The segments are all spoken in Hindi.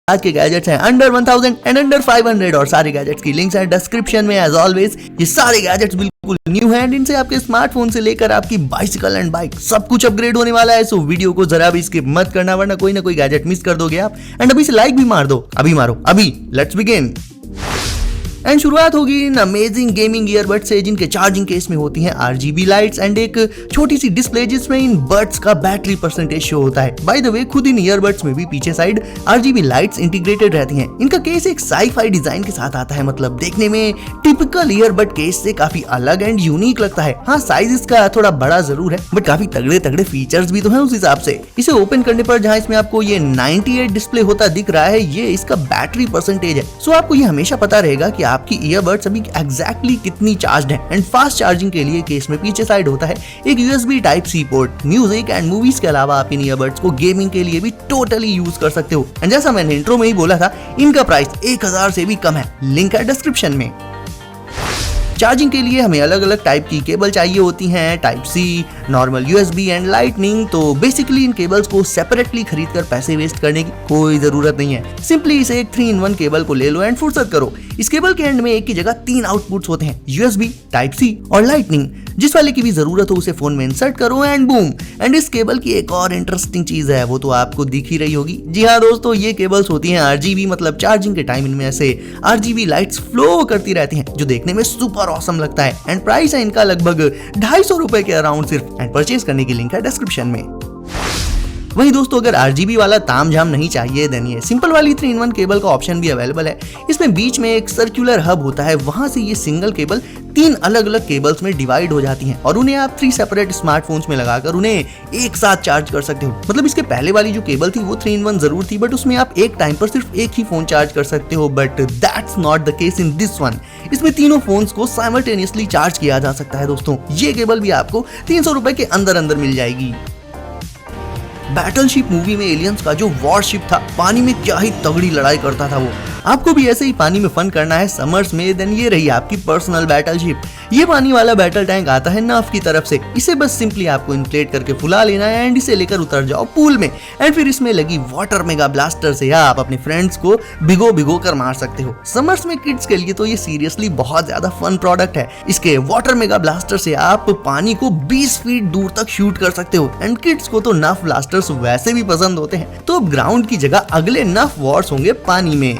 आज के गैजेट्स हैं अंडर 1000 एंड अंडर 500 और सारे गैजेट्स की लिंक्स हैं डिस्क्रिप्शन में। एज ऑलवेज ये सारे गैजेट्स बिल्कुल न्यू हैं एंड इनसे आपके स्मार्टफोन से लेकर आपकी बाइसिकल एंड बाइक सब कुछ अपग्रेड होने वाला है। सो वीडियो को जरा भी स्किप मत करना वरना कोई ना कोई गैजेट मिस कर दोगे आप। एंड अभी से लाइक भी मार दो, अभी मारो अभी। Let's begin. एंड शुरुआत होगी इन अमेजिंग गेमिंग ईयरबड्स से जिनके चार्जिंग केस में होती हैं RGB लाइट्स एंड एक छोटी सी डिस्प्ले जिसमें इन बड्स का बैटरी परसेंटेज शो होता है। बाय द वे खुद इन ईयरबड्स में भी पीछे साइड RGB लाइट्स इंटीग्रेटेड रहती हैं। इनका केस एक साई-फाई डिजाइन के साथ आता है, मतलब देखने में टिपिकल ईयरबड केस से काफी अलग एंड यूनिक लगता है। हाँ, साइज इसका थोड़ा बड़ा जरूर है बट काफी तगड़े तगड़े फीचर्स भी तो हैं उस हिसाब से। इसे ओपन करने पर जहाँ इसमें आपको ये 98 डिस्प्ले होता दिख रहा है, ये इसका बैटरी परसेंटेज है। सो आपको ये हमेशा पता रहेगा कि आपकी ईयरबड्स अभी एग्जैक्टली कितनी चार्ज्ड है। एंड फास्ट चार्जिंग के लिए केस में पीछे साइड होता है एक USB Type-C port. Music and movies के अलावा आप इन ईयरबड्स को गेमिंग के लिए भी टोटली यूज कर सकते हो। एंड जैसा मैंने इंट्रो में ही बोला था, इनका प्राइस 1000 से भी कम है, लिंक है डिस्क्रिप्शन में। चार्जिंग के लिए हमें अलग अलग टाइप की केबल चाहिए होती हैं, Type-C, normal USB and lightning. तो बेसिकली इन केबल्स को सेपरेटली खरीद कर पैसे वेस्ट करने की कोई जरूरत नहीं है। सिंपली इसे एक 3-in-1 केबल को ले लो एंड फुर्सत करो। इस केबल के एंड में एक की जगह 3 आउटपुट्स होते हैं, USB, Type-C और लाइटनिंग। जिस वाले की भी जरूरत हो उसे फोन में इंसर्ट करो एंड बूम। एंड इस केबल की एक और इंटरेस्टिंग चीज है, वो तो आपको दिख ही रही होगी। जी हाँ दोस्तों, ये केबल्स होती हैं RGB, मतलब चार्जिंग के टाइम इनमें ऐसे RGB लाइट्स फ्लो करती रहती हैं जो देखने में सुपर ऑसम लगता है। एंड प्राइस है इनका लगभग 250 रुपए के अराउंड सिर्फ। एंड परचेज करने की लिंक है डिस्क्रिप्शन में। वहीं दोस्तों अगर RGB वाला तामझाम नहीं चाहिए देन ये सिंपल वाली 3-in-1 केबल का ऑप्शन भी अवेलेबल है। इसमें बीच में एक सर्कुलर हब होता है, वहां से ये सिंगल केबल 3 अलग अलग केबल्स में डिवाइड हो जाती हैं और उन्हें आप 3 सेपरेट स्मार्टफोन्स में लगाकर उन्हें एक साथ चार्ज कर सकते हो। मतलब इसके पहले वाली जो केबल थी वो 3-in-1 जरूर थी बट उसमें आप एक टाइम पर सिर्फ एक ही फोन चार्ज कर सकते हो, but that's not the case in this one. इसमें तीनों फोन्स को साइमल्टेनियसली चार्ज किया जा सकता है दोस्तों। ये केबल भी आपको 300 रुपए के अंदर अंदर मिल जाएगी। बैटलशिप मूवी में एलियंस का जो वॉरशिप था, पानी में क्या ही तगड़ी लड़ाई करता था वो। आपको भी ऐसे ही पानी में फन करना है समर्स में, देन ये रही आपकी पर्सनल बैटलशिप। ये पानी वाला बैटल टैंक आता है नर्फ की तरफ से। इसे बस सिंपली आपको इन्फ्लेट करके फुला लेना है एंड इसे लेकर उतर जाओ पूल में। एंड फिर इसमें लगी वाटर मेगा ब्लास्टर से आप अपने फ्रेंड्स को भिगो कर मार सकते हो। समर्स में किड्स के लिए तो ये सीरियसली बहुत ज्यादा फन प्रोडक्ट है। इसके वाटर मेगा ब्लास्टर से आप पानी को 20 फीट दूर तक शूट कर सकते हो। एंड किड्स को तो नर्फ ब्लास्टर्स वैसे भी पसंद होते हैं, तो अब ग्राउंड की जगह अगले नर्फ वॉर्स होंगे पानी में।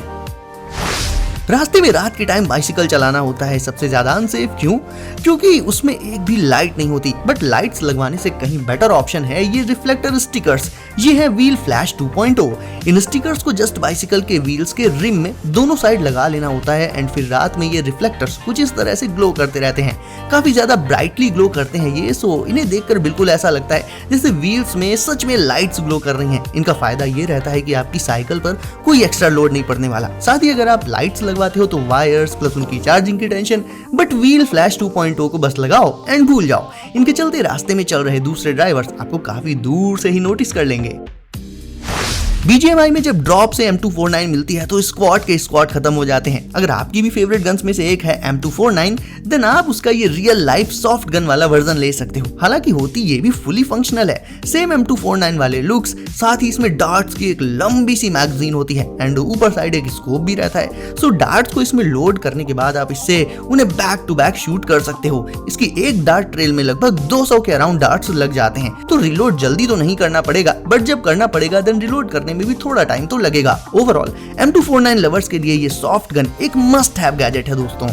रास्ते में रात के टाइम बाइसिकल चलाना होता है सबसे ज्यादा अनसेफ। क्यों? क्योंकि उसमें एक भी लाइट नहीं होती। बट लाइट्स लगवाने से कहीं बेटर ऑप्शन है ये रिफ्लेक्टर स्टिकर्स। ये है व्हील फ्लैश 2.0। इन स्टिकर्स को जस्ट बाइसिकल के व्हील्स के रिम में दोनों साइड लगा लेना होता है एंड फिर रात में ये रिफ्लेक्टर्स कुछ इस तरह से ग्लो करते रहते हैं। काफी ज्यादा ब्राइटली ग्लो करते हैं ये, सो इन्हें देखकर बिल्कुल ऐसा लगता है जैसे व्हील्स में सच में लाइट्स ग्लो कर रही हैं। इनका फायदा ये रहता है कि आपकी साइकिल पर कोई एक्स्ट्रा लोड नहीं पड़ने वाला। साथ ही अगर आप लाइट्स लगवाते हो तो वायर्स प्लस उनकी चार्जिंग की टेंशन, बट व्हील फ्लैश 2.0 को बस लगाओ एंड भूल जाओ। इनके चलते रास्ते में चल रहे दूसरे ड्राइवर्स आपको काफी दूर से ही नोटिस कर लेंगे। BGMI में जब ड्रॉप से M249 मिलती है तो स्क्वाड के स्क्वाड खत्म हो जाते हैं। अगर आपकी भी फेवरेट गन्स में से एक है M249 देन आप उसका ये रियल लाइफ सॉफ्ट गन वाला वर्जन ले सकते हो। हालांकि होती ये भी फुली फंक्शनल है, सेम M249 वाले लुक्स। साथ ही इसमें डार्ट्स की एक लंबी सी मैगजीन होती है एंड ऊपर साइड एक स्कोप भी रहता है। सो डार्ट्स को इसमें लोड करने के बाद आप इससे उन्हें बैक टू बैक शूट कर सकते हो। इसकी एक डार्ट ट्रेल में लगभग 200 के अराउंड डार्ट्स लग जाते हैं, तो रिलोड जल्दी तो नहीं करना पड़ेगा, बट जब करना पड़ेगा देन रिलोड करने में भी थोड़ा टाइम तो लगेगा। ओवरऑल M249 लवर्स के लिए ये सॉफ्ट गन एक मस्ट हैव गैजेट है दोस्तों।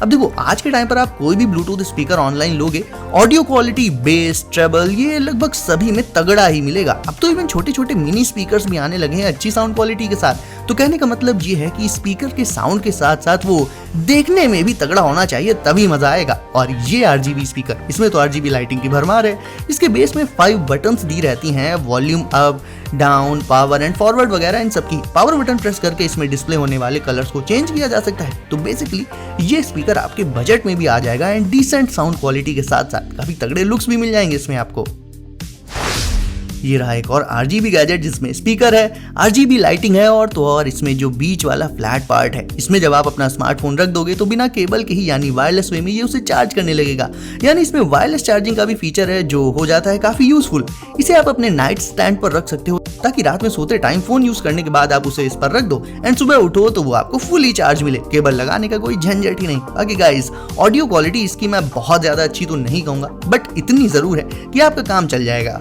अब देखो आज के टाइम पर आप कोई भी ब्लूटूथ स्पीकर ऑनलाइन लोगे, ऑडियो क्वालिटी, बेस, ट्रेबल ये लगभग सभी में तगड़ा ही मिलेगा। अब तो इवन छोटे छोटे मिनी स्पीकर्स भी आने लगे हैं अच्छी साउंड क्वालिटी के साथ। तो कहने का मतलब ये है कि स्पीकर के साउंड के साथ साथ वो देखने में भी तगड़ा होना चाहिए, तभी मजा आएगा। और ये RGB स्पीकर, इसमें तो RGB लाइटिंग की भरमार है। इसके बेस में 5 बटन्स दी रहती हैं, volume up, down, power and forward वगैरह इन सब की। पावर बटन प्रेस करके इसमें डिस्प्ले होने वाले कलर्स को चेंज किया जा सकता है। तो बेसिकली ये स्पीकर आपके बजट में भी आ जाएगा एंड डिसेंट साउंड क्वालिटी के साथ साथ काफी तगड़े लुक्स भी मिल जाएंगे इसमें आपको। ये रहा एक और RGB गैजेट जिसमें स्पीकर है, RGB लाइटिंग है और तो और इसमें जो बीच वाला फ्लैट पार्ट है, इसमें जब आप अपना स्मार्टफोन रख दोगे तो बिना केबल के ही यानी वायरलेस वे में ये उसे चार्ज करने लगेगा। यानी इसमें वायरलेस चार्जिंग का भी फीचर है जो हो जाता है काफी यूजफुल। इसे आप अपने नाइट स्टैंड पर रख सकते हो ताकि रात में सोते टाइम फोन यूज करने के बाद आप उसे इस पर रख दो एंड सुबह उठो तो वो आपको फुली चार्ज मिले, केबल लगाने का कोई झंझट ही नहीं। बाकी गाइस ऑडियो क्वालिटी इसकी मैं बहुत ज्यादा अच्छी तो नहीं कहूंगा, बट इतनी जरूर है कि आपका काम चल जाएगा।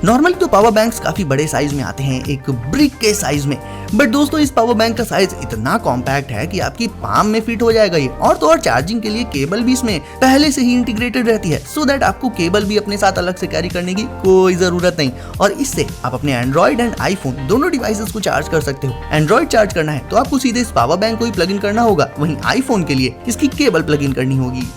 नॉर्मली तो पावर बैंक्स काफी बड़े साइज में आते हैं, एक ब्रिक के साइज में, बट दोस्तों इस पावर बैंक का साइज इतना कॉम्पैक्ट है कि आपकी पाम में फिट हो जाएगा ये। और तो और चार्जिंग के लिए केबल भी इसमें पहले से ही इंटीग्रेटेड रहती है, सो दैट आपको केबल भी अपने साथ अलग से कैरी करने की कोई जरूरत नहीं। और इससे आप अपने एंड्रॉइड एंड आईफोन दोनों डिवाइसेस को चार्ज कर सकते हो। एंड्रॉइड चार्ज करना है तो आपको सीधे इस पावर बैंक को ही प्लग इन करना होगा, वहीं आईफोन के लिए इसकी केबल प्लग इन करनी होगी।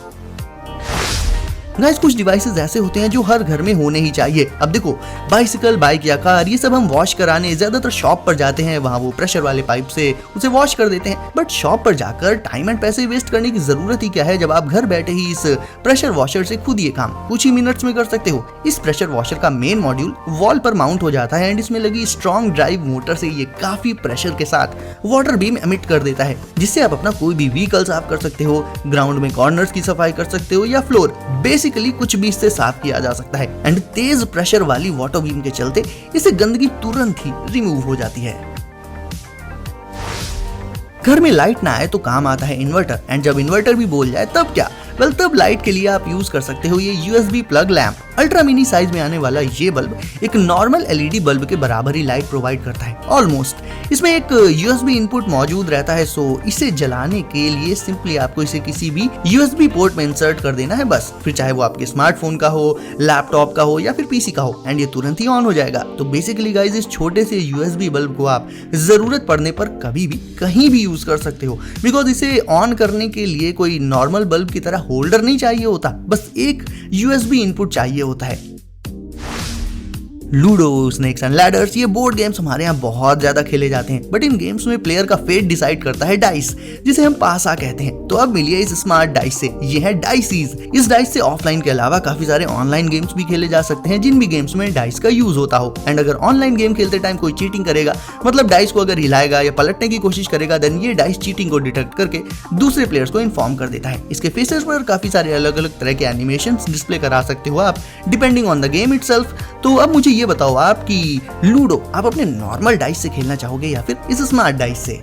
गाइस कुछ डिवाइसेस ऐसे होते हैं जो हर घर में होने ही चाहिए। अब देखो बाइसिकल, बाइक या कार ये सब हम वॉश कराने ज्यादातर शॉप पर जाते हैं, वहाँ वो प्रेशर वाले पाइप से उसे वॉश कर देते हैं। बट शॉप पर जाकर टाइम एंड पैसे वेस्ट करने की जरूरत ही क्या है जब आप घर बैठे ही इस प्रेशर वॉशर से खुद ये काम कुछ ही मिनट्स में कर सकते हो। इस प्रेशर वॉशर का मेन मॉड्यूल वॉल पर माउंट हो जाता है एंड इसमें लगी स्ट्रॉन्ग ड्राइव मोटर से ये काफी प्रेशर के साथ वाटर बीम एमिट कर देता है, जिससे आप अपना कोई भी व्हीकल साफ कर सकते हो, ग्राउंड में कॉर्नर्स की सफाई कर सकते हो या फ्लोर, बेसिकली कुछ भी इससे साफ किया जा सकता है। एंड तेज प्रेशर वाली वाटर बीम के चलते इससे गंदगी तुरंत ही रिमूव हो जाती है। घर में लाइट ना आए तो काम आता है इन्वर्टर, एंड जब इन्वर्टर भी बोल जाए तब क्या, तब लाइट के लिए आप यूज कर सकते हो ये USB plug lamp. Ultra mini size में आने वाला ये बल्ब एक नॉर्मल LED बल्ब के बराबर ही लाइट प्रोवाइड करता है ऑलमोस्ट। इसमें एक USB इनपुट मौजूद रहता है, सो इसे जलाने के लिए सिंपली आपको इसे किसी भी USB पोर्ट में इंसर्ट कर देना है बस। फिर चाहे वो आपके स्मार्टफोन का हो, लैपटॉप का हो या फिर PC का हो, एंड ये तुरंत ही ऑन हो जाएगा। तो बेसिकली गाइस इस छोटे से USB बल्ब को आप जरूरत पड़ने पर कभी भी कहीं भी यूज कर सकते हो, बिकॉज इसे ऑन करने के लिए कोई नॉर्मल बल्ब की तरह होल्डर नहीं चाहिए होता, बस एक USB इनपुट चाहिए होता है। लूडो, स्नेक्स एंड लैडर्स ये बोर्ड गेम्स हमारे यहाँ बहुत ज्यादा खेले जाते हैं, बट इन गेम्स में प्लेयर का फेट डिसाइड करता है डाइस, जिसे हम पासा कहते हैं। तो अब मिलिए इस स्मार्ट डाइस से, ये है डाइसीज। इस डाइस से ऑफलाइन के अलावा काफी सारे ऑनलाइन गेम्स भी खेले जा सकते हैं जिन भी गेम्स में डाइस का यूज होता हो। एंड अगर ऑनलाइन गेम खेलते टाइम कोई चीटिंग करेगा, मतलब डाइस को अगर हिलाएगा या पलटने की कोशिश करेगा, देन ये डाइस चीटिंग को डिटेक्ट करके दूसरे प्लेयर्स को इन्फॉर्म कर देता है। इसके फेसेस पर काफी सारे अलग अलग तरह के एनिमेशंस डिस्प्ले करा सकते हो आप, depending on the game itself. तो अब मुझे ये बताओ आप कि लूडो आप अपने नॉर्मल डाइस से खेलना चाहोगे या फिर इस स्मार्ट डाइस से?